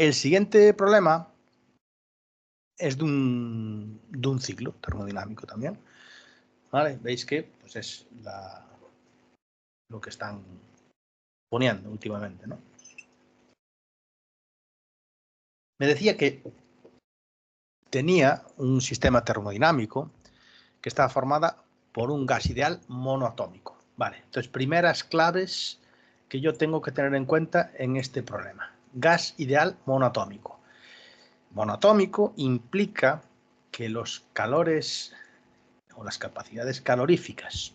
El siguiente problema es de un ciclo termodinámico también. ¿Vale? Veis que pues es lo que están poniendo últimamente, ¿no? Me decía que tenía un sistema termodinámico que estaba formada por un gas ideal monoatómico. Vale, entonces primeras claves que yo tengo que tener en cuenta en este problema. Gas ideal monoatómico. Monoatómico implica que los calores o las capacidades caloríficas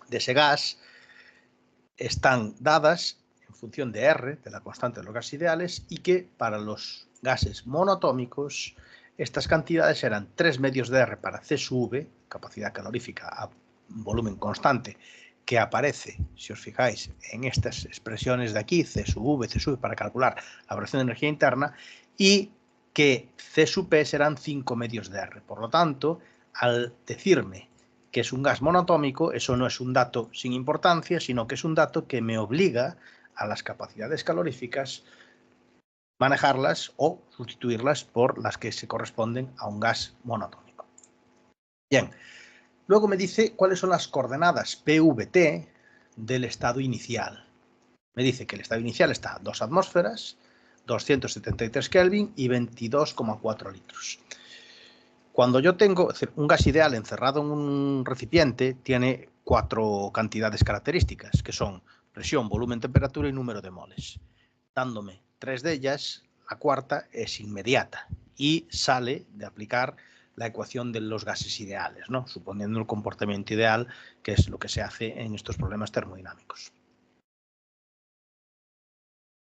de ese gas están dadas en función de R, de la constante de los gases ideales, y que para los gases monoatómicos estas cantidades eran 3 medios de R para C sub V, capacidad calorífica a volumen constante, que aparece, si os fijáis, en estas expresiones de aquí, C sub V, para calcular la variación de energía interna, y que C sub P serán 5 medios de R. Por lo tanto, al decirme que es un gas monoatómico, eso no es un dato sin importancia, sino que es un dato que me obliga a las capacidades caloríficas manejarlas o sustituirlas por las que se corresponden a un gas monoatómico. Bien, luego me dice cuáles son las coordenadas PVT del estado inicial. Me dice que el estado inicial está a 2 atmósferas, 273 Kelvin y 22,4 litros. Cuando yo tengo un gas ideal encerrado en un recipiente, tiene 4 cantidades características, que son presión, volumen, temperatura y número de moles. Dándome 3 de ellas, la cuarta es inmediata y sale de aplicar la ecuación de los gases ideales, ¿no? Suponiendo el comportamiento ideal, que es lo que se hace en estos problemas termodinámicos.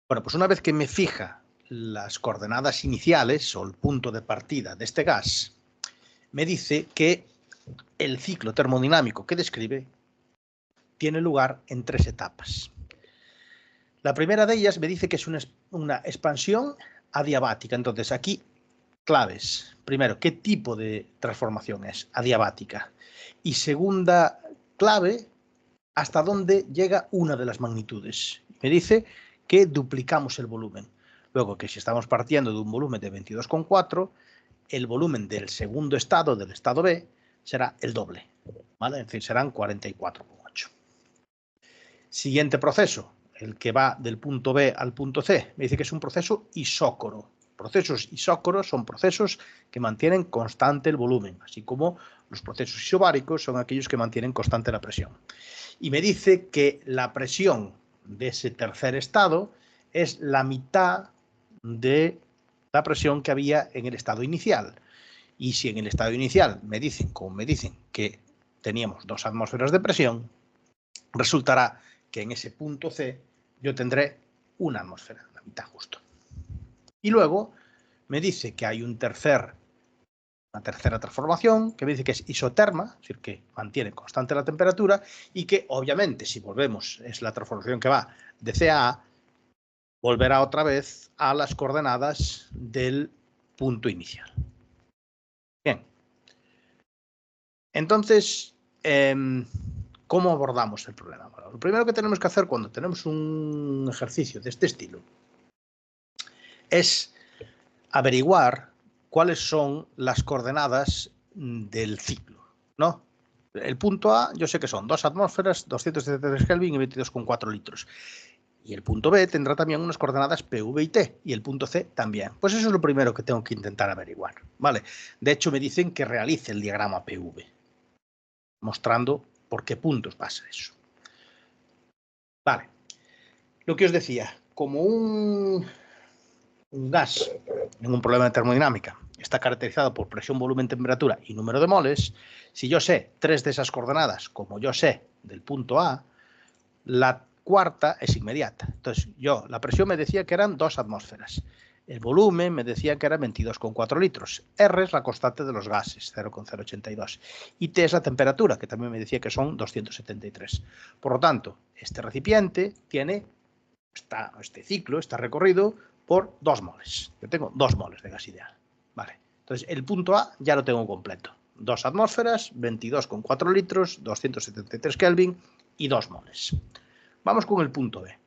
Bueno, pues una vez que me fija las coordenadas iniciales o el punto de partida de este gas, me dice que el ciclo termodinámico que describe tiene lugar en 3 etapas. La primera de ellas me dice que es una expansión adiabática. Entonces, aquí, claves. Primero, ¿qué tipo de transformación es? Adiabática. Y segunda clave, ¿hasta dónde llega una de las magnitudes? Me dice que duplicamos el volumen. Luego, que si estamos partiendo de un volumen de 22,4, el volumen del segundo estado, del estado B, será el doble, ¿vale? Es decir, serán 44,8. Siguiente proceso, el que va del punto B al punto C, me dice que es un proceso isócoro. Procesos isócoros son procesos que mantienen constante el volumen, así como los procesos isobáricos son aquellos que mantienen constante la presión. Y me dice que la presión de ese tercer estado es la mitad de la presión que había en el estado inicial. Y si en el estado inicial me dicen, como me dicen, que teníamos 2 atmósferas de presión, resultará que en ese punto C yo tendré 1 atmósfera, la mitad justo. Y luego me dice que hay una tercera transformación que me dice que es isoterma, es decir, que mantiene constante la temperatura y que obviamente, si volvemos, es la transformación que va de C a A, volverá otra vez a las coordenadas del punto inicial. Bien. Entonces, ¿cómo abordamos el problema? Bueno, lo primero que tenemos que hacer cuando tenemos un ejercicio de este estilo es averiguar cuáles son las coordenadas del ciclo, ¿no? El punto A, yo sé que son 2 atmósferas, 273 Kelvin y 22,4 litros. Y el punto B tendrá también unas coordenadas PV y T, y el punto C también. Pues eso es lo primero que tengo que intentar averiguar, ¿vale? De hecho, me dicen que realice el diagrama PV, mostrando por qué puntos pasa eso. Vale. Lo que os decía, como un gas en un problema de termodinámica está caracterizado por presión, volumen, temperatura y número de moles, si yo sé 3 de esas coordenadas, como yo sé del punto A, la cuarta es inmediata. Entonces, la presión me decía que eran 2 atmósferas. El volumen me decía que era 22,4 litros. R es la constante de los gases, 0,082. Y T es la temperatura, que también me decía que son 273. Por lo tanto, este recipiente tiene este ciclo, está recorrido por 2 moles. Yo tengo 2 moles de gas ideal. Vale. Entonces, el punto A ya lo tengo completo. 2 atmósferas, 22,4 litros, 273 Kelvin y 2 moles. Vamos con el punto B.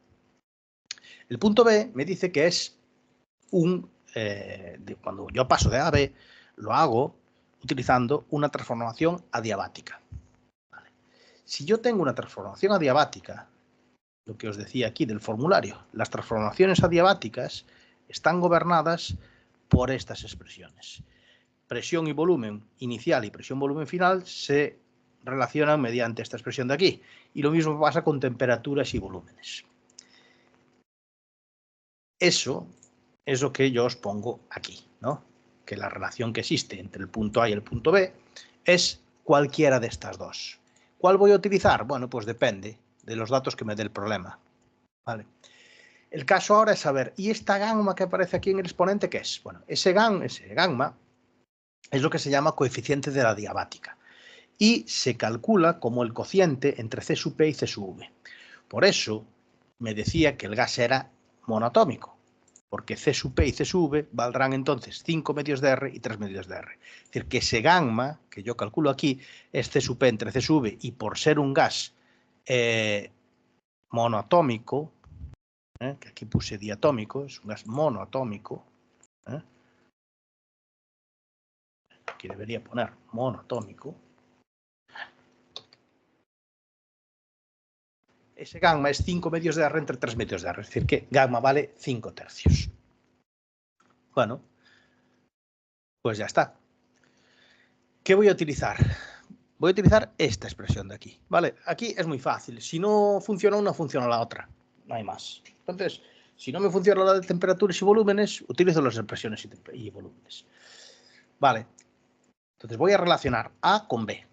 El punto B me dice que es cuando yo paso de A a B, lo hago utilizando una transformación adiabática. ¿Vale? Si yo tengo una transformación adiabática, lo que os decía aquí del formulario, las transformaciones adiabáticas están gobernadas por estas expresiones. Presión y volumen inicial y presión volumen final se relacionan mediante esta expresión de aquí. Y lo mismo pasa con temperaturas y volúmenes. Eso es lo que yo os pongo aquí, ¿no? Que la relación que existe entre el punto A y el punto B es cualquiera de estas dos. ¿Cuál voy a utilizar? Bueno, pues depende de los datos que me dé el problema. ¿Vale? El caso ahora es saber, ¿y esta gamma que aparece aquí en el exponente qué es? Bueno, ese gamma es lo que se llama coeficiente de la diabática y se calcula como el cociente entre C sub P y C sub V. Por eso me decía que el gas era monoatómico, porque C sub P y C sub V valdrán entonces 5 medios de R y 3 medios de R. Es decir, que ese gamma que yo calculo aquí es C sub P entre C sub V y por ser un gas monoatómico, que aquí puse diatómico, es un gas monoatómico, aquí debería poner monoatómico. Ese gamma es 5 medios de R entre 3 medios de R, es decir, que gamma vale 5 tercios. Bueno, pues ya está. ¿Qué voy a utilizar? Voy a utilizar esta expresión de aquí, ¿vale? Aquí es muy fácil. Si no funciona una, funciona la otra. No hay más. Entonces, si no me funciona la de temperaturas y volúmenes, utilizo las expresiones y volúmenes. Vale. Entonces voy a relacionar A con B.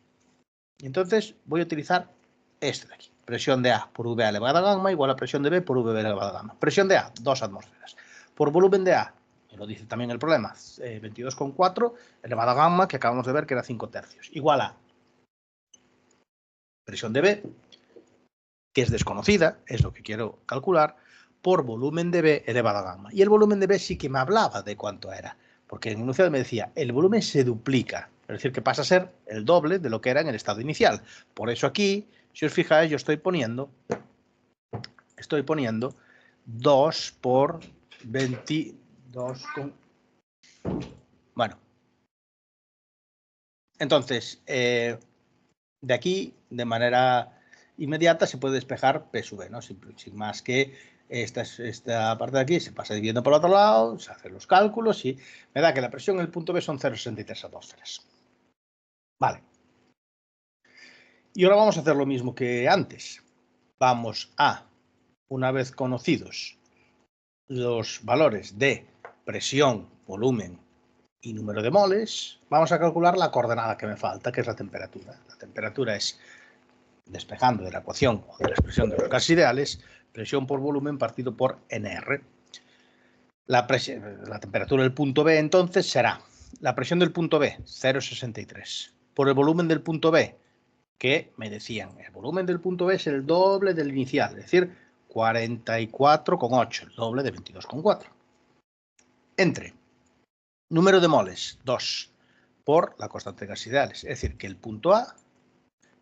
Y entonces voy a utilizar este de aquí. Presión de A por VA elevado a gamma igual a presión de B por VB elevado a gamma. Presión de A, 2 atmósferas. Por volumen de A, me lo dice también el problema, 22,4 elevado a gamma, que acabamos de ver que era 5 tercios. Igual a presión de B, que es desconocida, es lo que quiero calcular, por volumen de B elevado a gamma. Y el volumen de B sí que me hablaba de cuánto era, porque en el enunciado me decía, el volumen se duplica, es decir, que pasa a ser el doble de lo que era en el estado inicial. Por eso aquí, si os fijáis, yo estoy poniendo 2 por 22. Bueno. Entonces, de aquí, de manera inmediata, se puede despejar P sub B, ¿no? Sin más que esta parte de aquí se pasa dividiendo por el otro lado, se hacen los cálculos y me da que la presión en el punto B son 0,63 atmósferas. Vale. Y ahora vamos a hacer lo mismo que antes. Vamos a, una vez conocidos los valores de presión, volumen y número de moles, vamos a calcular la coordenada que me falta, que es la temperatura. La temperatura es, despejando de la ecuación o de la expresión de los gases ideales, presión por volumen partido por NR. La temperatura del punto B entonces será la presión del punto B, 0,63, por el volumen del punto B, que me decían, el volumen del punto B es el doble del inicial, es decir, 44,8, el doble de 22,4. Entre número de moles, 2, por la constante de gases ideales. Es decir, que el punto A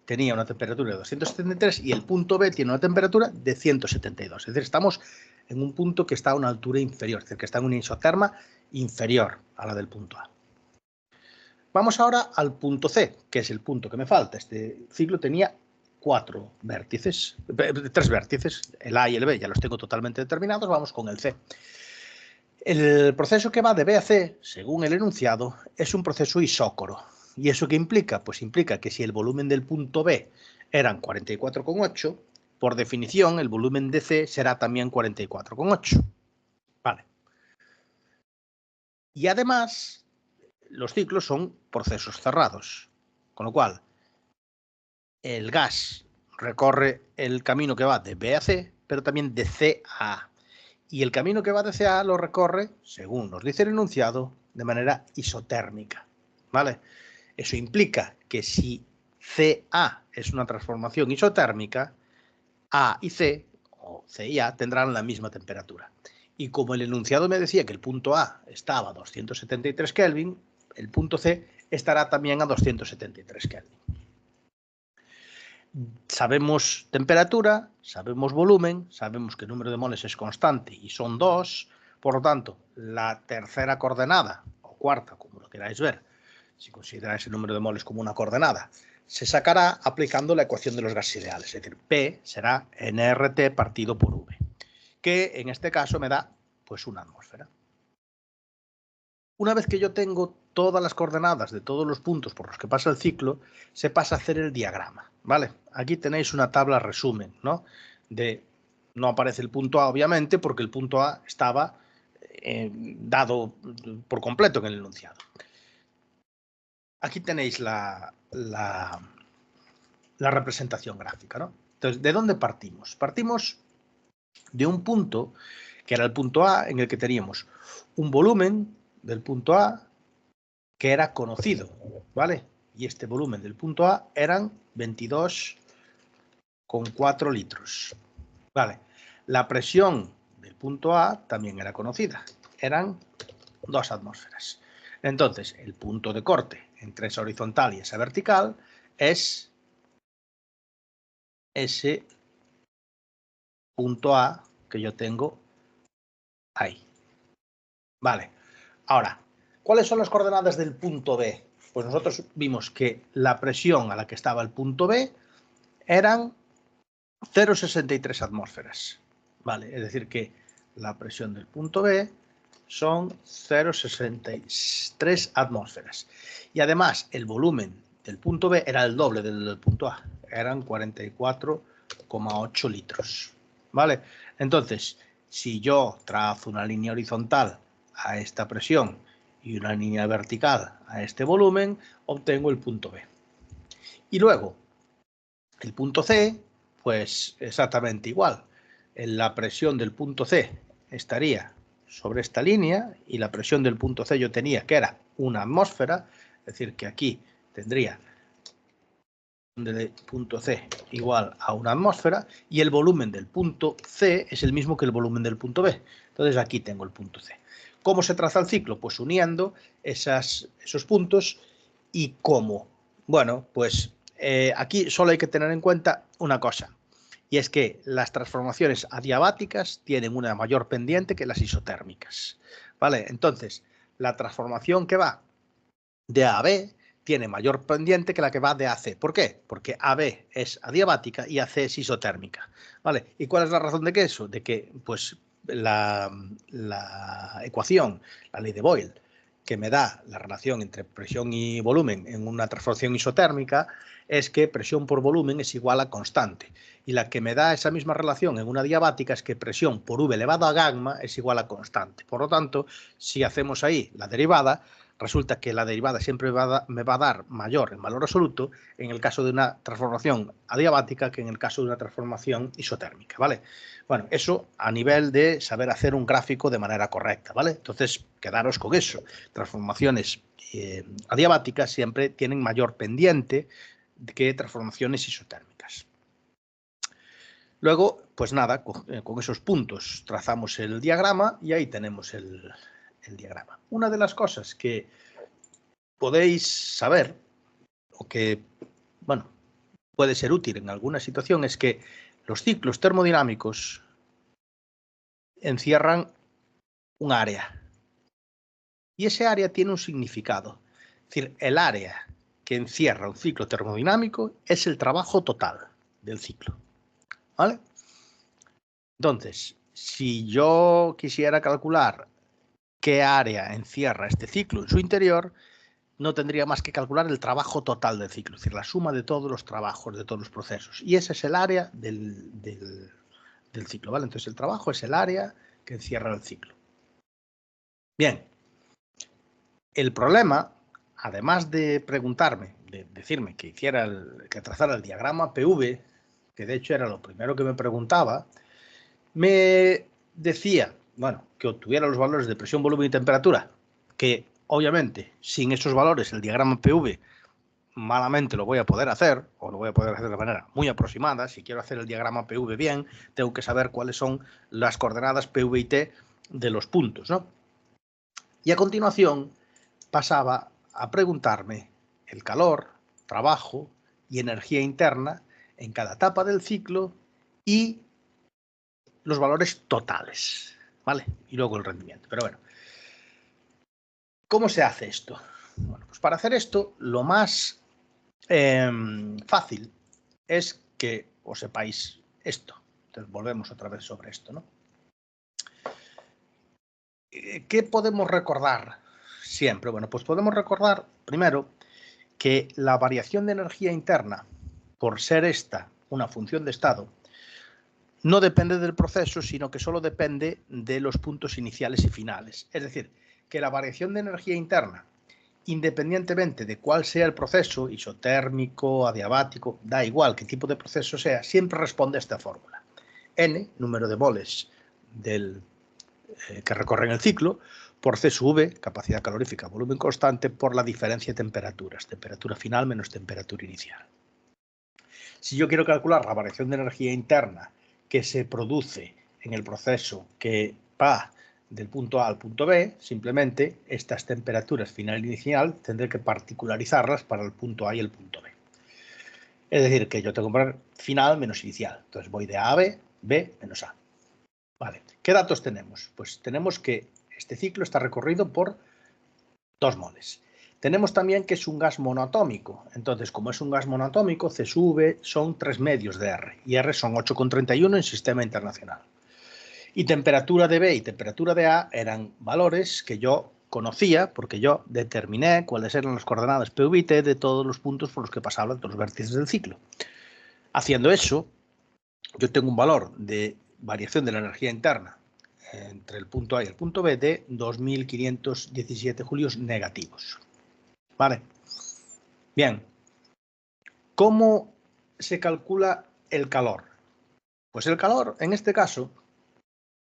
tenía una temperatura de 273 y el punto B tiene una temperatura de 172. Es decir, estamos en un punto que está a una altura inferior, es decir, que está en una isoterma inferior a la del punto A. Vamos ahora al punto C, que es el punto que me falta. Este ciclo tenía 3 vértices, el A y el B ya los tengo totalmente determinados, vamos con el C. El proceso que va de B a C, según el enunciado, es un proceso isócoro. ¿Y eso qué implica? Pues implica que si el volumen del punto B eran 44,8, por definición el volumen de C será también 44,8. Vale. Y además, los ciclos son procesos cerrados, con lo cual el gas recorre el camino que va de B a C, pero también de C a A. Y el camino que va de C a A lo recorre, según nos dice el enunciado, de manera isotérmica. ¿Vale? Eso implica que si CA es una transformación isotérmica, A y C, o C y A, tendrán la misma temperatura. Y como el enunciado me decía que el punto A estaba a 273 Kelvin, el punto C estará también a 273 Kelvin. Sabemos temperatura, sabemos volumen, sabemos que el número de moles es constante y son 2, Por lo tanto, la tercera coordenada, o cuarta, como lo queráis ver, si consideráis el número de moles como una coordenada, se sacará aplicando la ecuación de los gases ideales, es decir, P será nRT partido por V, que en este caso me da pues una atmósfera. Una vez que yo tengo todas las coordenadas de todos los puntos por los que pasa el ciclo, se pasa a hacer el diagrama, ¿vale? Aquí tenéis una tabla resumen, ¿no? No aparece el punto A, obviamente, porque el punto A estaba dado por completo en el enunciado. Aquí tenéis la representación gráfica, ¿no? Entonces, ¿de dónde partimos? Partimos de un punto, que era el punto A, en el que teníamos un volumen del punto A que era conocido, ¿vale? Y este volumen del punto A eran 22,4 litros, ¿vale? La presión del punto A también era conocida, eran 2 atmósferas. Entonces, el punto de corte entre esa horizontal y esa vertical es ese punto A que yo tengo ahí. Vale. Ahora, ¿cuáles son las coordenadas del punto B? Pues nosotros vimos que la presión a la que estaba el punto B eran 0,63 atmósferas. Vale, es decir que la presión del punto B son 0,63 atmósferas. Y además el volumen del punto B era el doble del punto A, eran 44,8 litros. ¿Vale? Entonces, si yo trazo una línea horizontal a esta presión y una línea vertical a este volumen, obtengo el punto B. Y luego, el punto C, pues exactamente igual. La presión del punto C estaría sobre esta línea y la presión del punto C yo tenía que era una atmósfera, es decir, que aquí tendría del punto C igual a una atmósfera y el volumen del punto C es el mismo que el volumen del punto B. Entonces aquí tengo el punto C. ¿Cómo se traza el ciclo? Pues uniendo esos puntos. ¿Y cómo? Bueno, pues aquí solo hay que tener en cuenta una cosa, y es que las transformaciones adiabáticas tienen una mayor pendiente que las isotérmicas. ¿Vale? Entonces, la transformación que va de A a B tiene mayor pendiente que la que va de AC. ¿Por qué? Porque AB es adiabática y AC es isotérmica. ¿Vale? ¿Y cuál es la razón de que eso? De que, pues, la ecuación, la ley de Boyle, que me da la relación entre presión y volumen en una transformación isotérmica, es que presión por volumen es igual a constante. Y la que me da esa misma relación en una diabática es que presión por V elevado a gamma es igual a constante. Por lo tanto, si hacemos ahí la derivada, resulta que la derivada siempre me va a dar mayor en valor absoluto en el caso de una transformación adiabática que en el caso de una transformación isotérmica, ¿vale? Bueno, eso a nivel de saber hacer un gráfico de manera correcta, ¿vale? Entonces, quedaros con eso. Transformaciones adiabáticas siempre tienen mayor pendiente que transformaciones isotérmicas. Luego, pues nada, con esos puntos trazamos el diagrama y ahí tenemos el diagrama. Una de las cosas que podéis saber, o que, bueno, puede ser útil en alguna situación, es que los ciclos termodinámicos encierran un área. Y ese área tiene un significado. Es decir, el área que encierra un ciclo termodinámico es el trabajo total del ciclo. ¿Vale? Entonces, si yo quisiera calcular qué área encierra este ciclo en su interior, no tendría más que calcular el trabajo total del ciclo, es decir, la suma de todos los trabajos, de todos los procesos. Y ese es el área del ciclo, ¿vale? Entonces el trabajo es el área que encierra el ciclo. Bien, el problema, además de preguntarme, de decirme que que trazara el diagrama PV, que de hecho era lo primero que me preguntaba, me decía, bueno, que obtuviera los valores de presión, volumen y temperatura, que obviamente sin esos valores el diagrama PV malamente lo voy a poder hacer, o lo voy a poder hacer de manera muy aproximada. Si quiero hacer el diagrama PV bien, tengo que saber cuáles son las coordenadas PV y T de los puntos, ¿no? Y a continuación pasaba a preguntarme el calor, trabajo y energía interna en cada etapa del ciclo y los valores totales, ¿vale? Y luego el rendimiento. Pero bueno, ¿cómo se hace esto? Bueno, pues para hacer esto, lo más fácil es que os sepáis esto. Entonces volvemos otra vez sobre esto, ¿no? ¿Qué podemos recordar siempre? Bueno, pues podemos recordar primero que la variación de energía interna, por ser esta una función de estado, no depende del proceso, sino que solo depende de los puntos iniciales y finales. Es decir, que la variación de energía interna, independientemente de cuál sea el proceso, isotérmico, adiabático, da igual qué tipo de proceso sea, siempre responde a esta fórmula. N, número de moles que recorren el ciclo, por C sub V, capacidad calorífica, volumen constante, por la diferencia de temperaturas, temperatura final menos temperatura inicial. Si yo quiero calcular la variación de energía interna que se produce en el proceso que va del punto A al punto B, simplemente estas temperaturas final e inicial tendré que particularizarlas para el punto A y el punto B. Es decir, que yo tengo que poner final menos inicial. Entonces voy de A a B, B menos A. Vale. ¿Qué datos tenemos? Pues tenemos que este ciclo está recorrido por 2 moles. Tenemos también que es un gas monoatómico. Entonces, como es un gas monoatómico, C sub V son 3 medios de R. Y R son 8,31 en sistema internacional. Y temperatura de B y temperatura de A eran valores que yo conocía porque yo determiné cuáles eran las coordenadas PV y T de todos los puntos por los que pasaban todos los vértices del ciclo. Haciendo eso, yo tengo un valor de variación de la energía interna entre el punto A y el punto B de 2.517 julios negativos. ¿Vale? Bien. ¿Cómo se calcula el calor? Pues el calor, en este caso,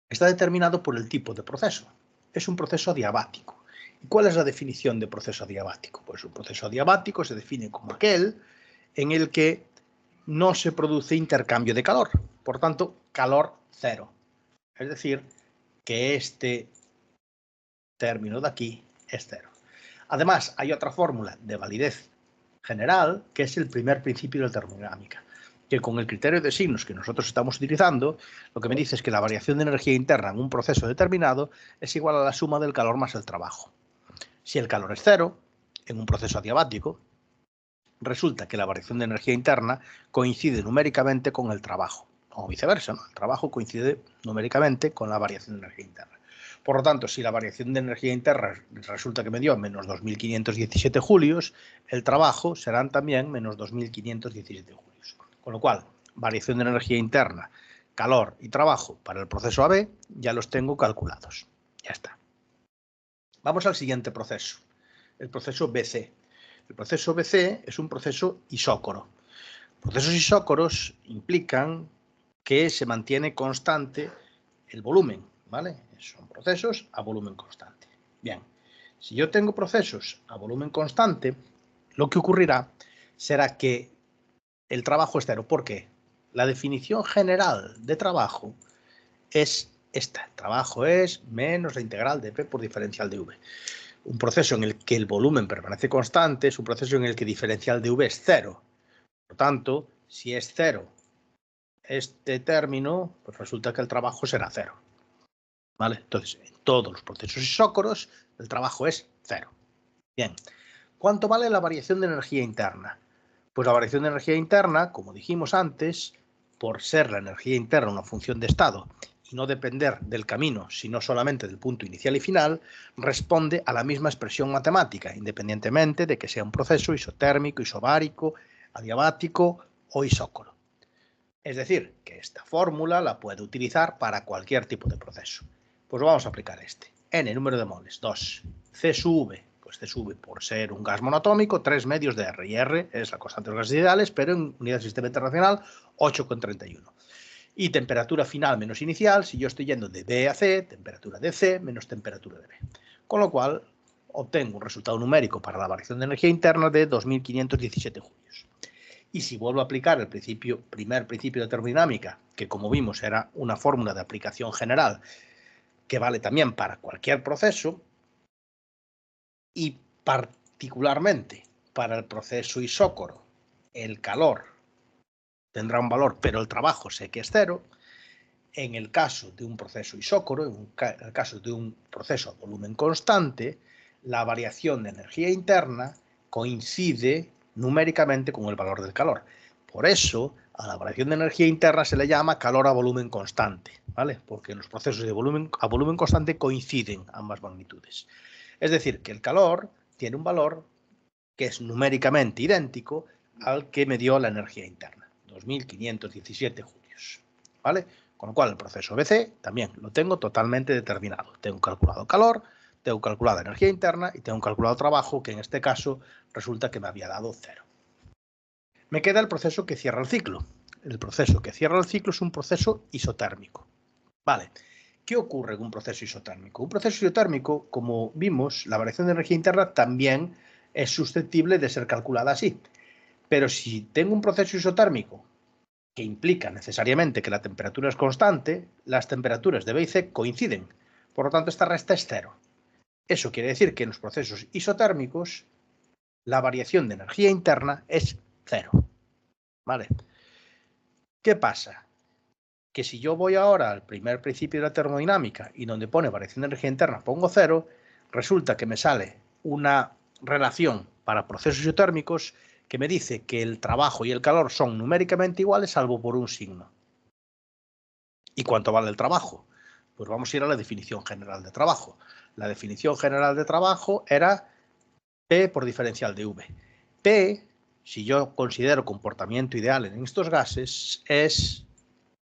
está determinado por el tipo de proceso. Es un proceso adiabático. ¿Y cuál es la definición de proceso adiabático? Pues un proceso adiabático se define como aquel en el que no se produce intercambio de calor. Por tanto, calor cero. Es decir, que este término de aquí es cero. Además, hay otra fórmula de validez general, que es el primer principio de la termodinámica, que con el criterio de signos que nosotros estamos utilizando, lo que me dice es que la variación de energía interna en un proceso determinado es igual a la suma del calor más el trabajo. Si el calor es cero, en un proceso adiabático, resulta que la variación de energía interna coincide numéricamente con el trabajo, o viceversa, ¿no? El trabajo coincide numéricamente con la variación de energía interna. Por lo tanto, si la variación de energía interna resulta que me dio menos 2.517 julios, el trabajo serán también menos 2.517 julios. Con lo cual, variación de energía interna, calor y trabajo para el proceso AB ya los tengo calculados. Ya está. Vamos al siguiente proceso, el proceso BC. El proceso BC es un proceso isócoro. Procesos isócoros implican que se mantiene constante el volumen, ¿vale? Son procesos a volumen constante. Bien, si yo tengo procesos a volumen constante, lo que ocurrirá será que el trabajo es cero. ¿Por qué? La definición general de trabajo es esta. El trabajo es menos la integral de P por diferencial de V. Un proceso en el que el volumen permanece constante es un proceso en el que diferencial de V es cero. Por tanto, si es cero este término, pues resulta que el trabajo será cero. ¿Vale? Entonces, en todos los procesos isócoros, el trabajo es cero. Bien. ¿Cuánto vale la variación de energía interna? Pues la variación de energía interna, como dijimos antes, por ser la energía interna una función de estado y no depender del camino, sino solamente del punto inicial y final, responde a la misma expresión matemática, independientemente de que sea un proceso isotérmico, isobárico, adiabático o isócoro. Es decir, que esta fórmula la puede utilizar para cualquier tipo de proceso. Pues vamos a aplicar este. N, número de moles, 2. C sub V, pues C sub V por ser un gas monoatómico, 3 medios de R. Y R es la constante de los gases ideales, pero en unidad del sistema internacional, 8,31. Y temperatura final menos inicial, si yo estoy yendo de B a C, temperatura de C menos temperatura de B. Con lo cual, obtengo un resultado numérico para la variación de energía interna de 2.517 julios. Y si vuelvo a aplicar el primer principio de termodinámica, que como vimos era una fórmula de aplicación general que vale también para cualquier proceso, y particularmente para el proceso isócoro, el calor tendrá un valor, pero el trabajo sé que es cero, en el caso de un proceso isócoro, en el caso de un proceso a volumen constante, la variación de energía interna coincide numéricamente con el valor del calor. Por eso, a la variación de energía interna se le llama calor a volumen constante, ¿vale? Porque en los procesos de a volumen constante coinciden ambas magnitudes. Es decir, que el calor tiene un valor que es numéricamente idéntico al que me dio la energía interna, 2517 julios, ¿vale? Con lo cual el proceso BC también lo tengo totalmente determinado. Tengo calculado calor, tengo calculada energía interna y tengo calculado trabajo, que en este caso resulta que me había dado 0. Me queda el proceso que cierra el ciclo. El proceso que cierra el ciclo es un proceso isotérmico. Vale, ¿qué ocurre en un proceso isotérmico? Un proceso isotérmico, como vimos, la variación de energía interna también es susceptible de ser calculada así. Pero si tengo un proceso isotérmico que implica necesariamente que la temperatura es constante, las temperaturas de B y C coinciden. Por lo tanto, esta resta es 0. Eso quiere decir que en los procesos isotérmicos la variación de energía interna es 0. ¿Vale? ¿Qué pasa? Que si yo voy ahora al primer principio de la termodinámica y donde pone variación de energía interna pongo 0, resulta que me sale una relación para procesos isotérmicos que me dice que el trabajo y el calor son numéricamente iguales salvo por un signo. ¿Y cuánto vale el trabajo? Pues vamos a ir a la definición general de trabajo. La definición general de trabajo era P por diferencial de V. P, si yo considero comportamiento ideal en estos gases, es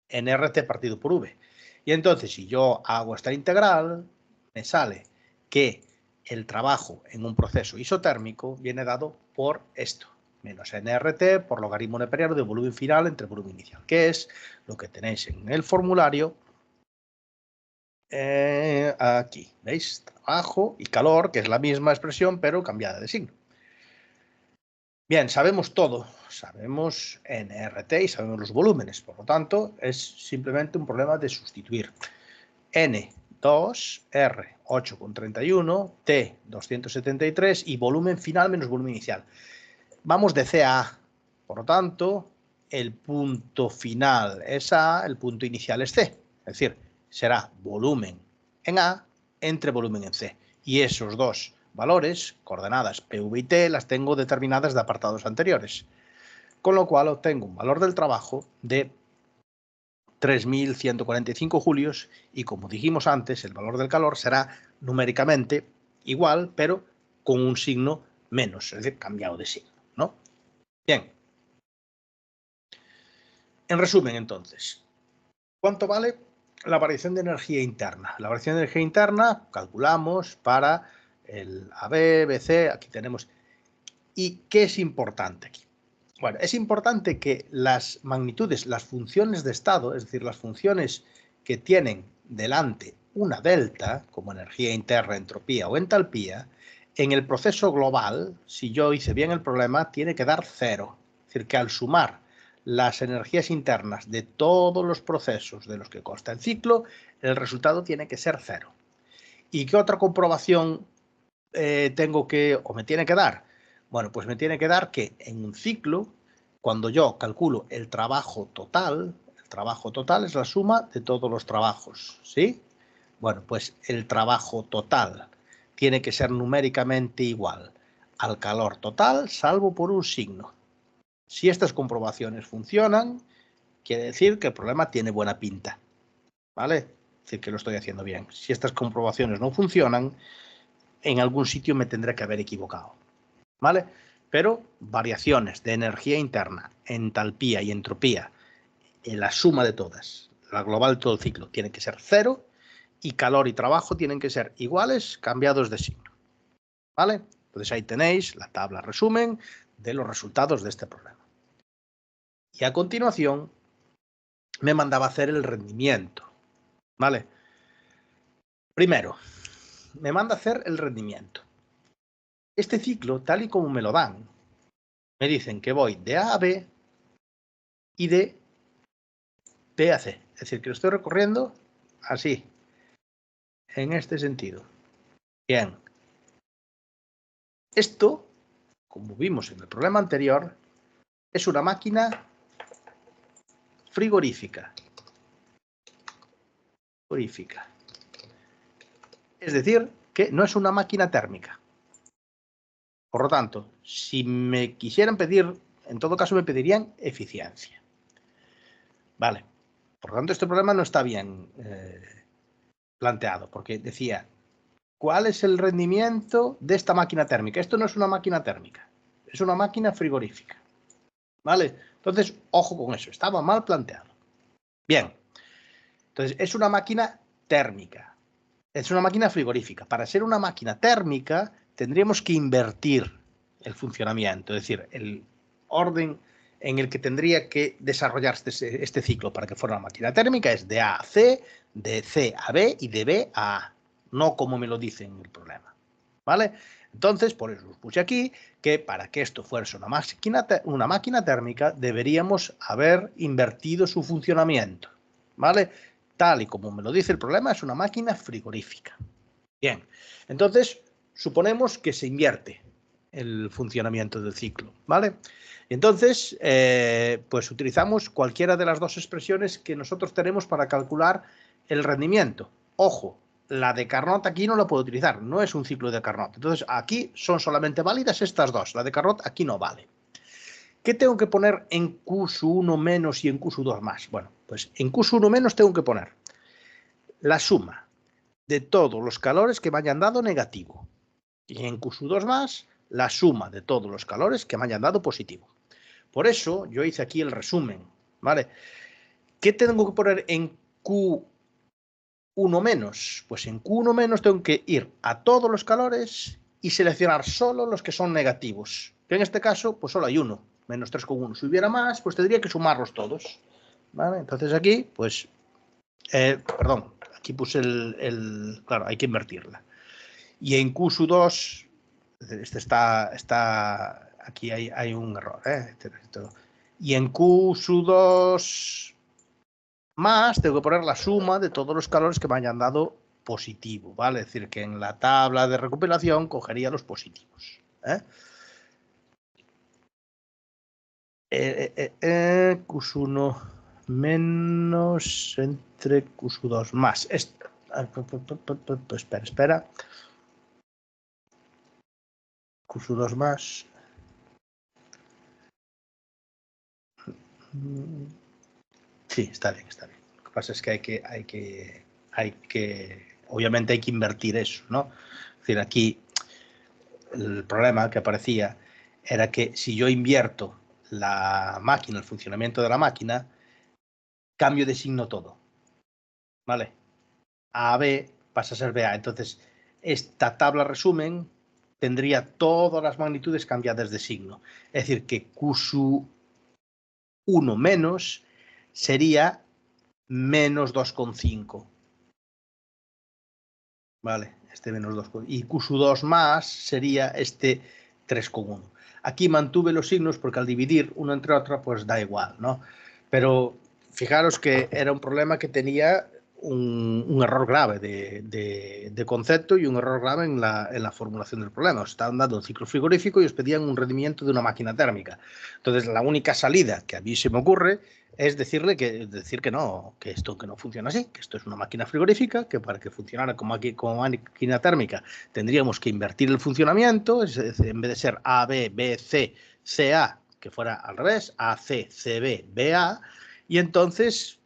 nRT partido por V. Y entonces, si yo hago esta integral, me sale que el trabajo en un proceso isotérmico viene dado por esto, menos nRT por logaritmo neperiano de volumen final entre volumen inicial, que es lo que tenéis en el formulario aquí. ¿Veis? Trabajo y calor, que es la misma expresión, pero cambiada de signo. Bien, sabemos todo, sabemos nRT y sabemos los volúmenes, por lo tanto, es simplemente un problema de sustituir. N2, R 8,31, T 273 y volumen final menos volumen inicial. Vamos de C a A, por lo tanto, el punto final es A, el punto inicial es C, es decir, será volumen en A entre volumen en C. Y esos dos valores, coordenadas PV y T, las tengo determinadas de apartados anteriores. Con lo cual obtengo un valor del trabajo de 3.145 julios y, como dijimos antes, el valor del calor será numéricamente igual, pero con un signo menos, es decir, cambiado de signo, ¿no? Bien. En resumen, entonces, ¿cuánto vale la variación de energía interna? La variación de energía interna calculamos para el AB, BC, aquí tenemos. ¿Y qué es importante aquí? Bueno, es importante que las magnitudes, las funciones de estado, es decir, las funciones que tienen delante una delta, como energía interna, entropía o entalpía, en el proceso global, si yo hice bien el problema, tiene que dar 0. Es decir, que al sumar las energías internas de todos los procesos de los que consta el ciclo, el resultado tiene que ser 0. ¿Y qué otra comprobación tengo que, o me tiene que dar? Bueno, pues me tiene que dar que en un ciclo, cuando yo calculo el trabajo total es la suma de todos los trabajos, ¿sí? Bueno, pues el trabajo total tiene que ser numéricamente igual al calor total, salvo por un signo. Si estas comprobaciones funcionan, quiere decir que el problema tiene buena pinta, ¿vale? Es decir, que lo estoy haciendo bien. Si estas comprobaciones no funcionan, en algún sitio me tendré que haber equivocado, ¿vale? Pero variaciones de energía interna, entalpía y entropía, en la suma de todas, la global de todo el ciclo, tiene que ser 0 y calor y trabajo tienen que ser iguales, cambiados de signo, ¿vale? Entonces ahí tenéis la tabla resumen de los resultados de este problema. Y a continuación me mandaba a hacer el rendimiento, ¿vale? Primero, me manda a hacer el rendimiento. Este ciclo, tal y como me lo dan, me dicen que voy de A a B y de B a C. Es decir, que lo estoy recorriendo así, en este sentido. Bien. Esto, como vimos en el problema anterior, es una máquina frigorífica. frigorífica. Es decir, que no es una máquina térmica. Por lo tanto, si me quisieran pedir, en todo caso me pedirían eficiencia. Vale. Por lo tanto, este problema no está bien planteado, porque decía, ¿cuál es el rendimiento de esta máquina térmica? Esto no es una máquina térmica, es una máquina frigorífica. ¿Vale? Entonces, ojo con eso, estaba mal planteado. Bien. Entonces, es una máquina térmica, es una máquina frigorífica. Para ser una máquina térmica, tendríamos que invertir el funcionamiento, es decir, el orden en el que tendría que desarrollarse este ciclo para que fuera una máquina térmica es de A a C, de C a B y de B a A, no como me lo dice en el problema. ¿Vale? Entonces, por eso os puse aquí que para que esto fuese una máquina térmica deberíamos haber invertido su funcionamiento. ¿Vale? Tal y como me lo dice el problema, es una máquina frigorífica. Bien, entonces suponemos que se invierte el funcionamiento del ciclo, ¿vale? Entonces, pues utilizamos cualquiera de las dos expresiones que nosotros tenemos para calcular el rendimiento. Ojo, la de Carnot aquí no la puedo utilizar, no es un ciclo de Carnot. Entonces, aquí son solamente válidas estas dos. La de Carnot aquí no vale. ¿Qué tengo que poner en Q1 menos y en Q2 más? Bueno, pues en Q1 menos tengo que poner la suma de todos los calores que me hayan dado negativo. Y en Q2 más, la suma de todos los calores que me hayan dado positivo. Por eso yo hice aquí el resumen, ¿vale? ¿Qué tengo que poner en Q1 menos? Pues en Q1 menos tengo que ir a todos los calores y seleccionar solo los que son negativos. Que en este caso, pues solo hay uno, menos 3,1. Si hubiera más, pues tendría que sumarlos todos, ¿vale? Entonces aquí, pues, perdón, aquí puse claro, hay que invertirla. Y en Q2, aquí hay un error, y en Q2 más tengo que poner la suma de todos los calores que me hayan dado positivo, ¿vale? Es decir, que en la tabla de recopilación cogería los positivos. Q1 menos entre Q2 más. Espera. Q2 más. Sí, está bien. Lo que pasa es que obviamente hay que invertir eso, ¿no? Es decir, aquí el problema que aparecía era que si yo invierto la máquina, el funcionamiento de la máquina, cambio de signo todo, ¿vale? A a B pasa a ser BA. Entonces, esta tabla resumen tendría todas las magnitudes cambiadas de signo. Es decir, que Q1 menos sería menos 2,5. ¿Vale? Este menos 2,5. Y Q2 más sería este 3,1. Aquí mantuve los signos porque al dividir uno entre otro, pues da igual, ¿no? Pero fijaros que era un problema que tenía un error grave de concepto y un error grave en la formulación del problema. Os estaban dando un ciclo frigorífico y os pedían un rendimiento de una máquina térmica. Entonces, la única salida que a mí se me ocurre es decir que no, que esto que no funciona así, que esto es una máquina frigorífica, que para que funcionara como máquina térmica tendríamos que invertir el funcionamiento, en vez de ser A, B, B, C, C, A, que fuera al revés, A, C, C, B, B, A, y entonces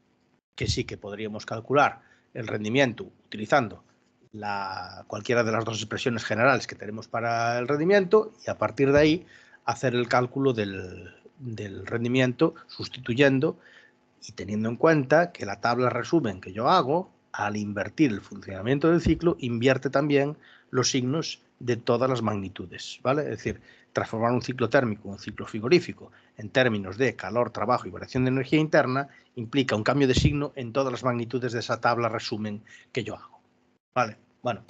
que sí que podríamos calcular el rendimiento utilizando cualquiera de las dos expresiones generales que tenemos para el rendimiento y a partir de ahí hacer el cálculo del rendimiento sustituyendo y teniendo en cuenta que la tabla resumen que yo hago, al invertir el funcionamiento del ciclo, invierte también los signos de todas las magnitudes, ¿vale? Es decir, transformar un ciclo térmico en un ciclo frigorífico en términos de calor, trabajo y variación de energía interna implica un cambio de signo en todas las magnitudes de esa tabla resumen que yo hago, ¿vale? Bueno.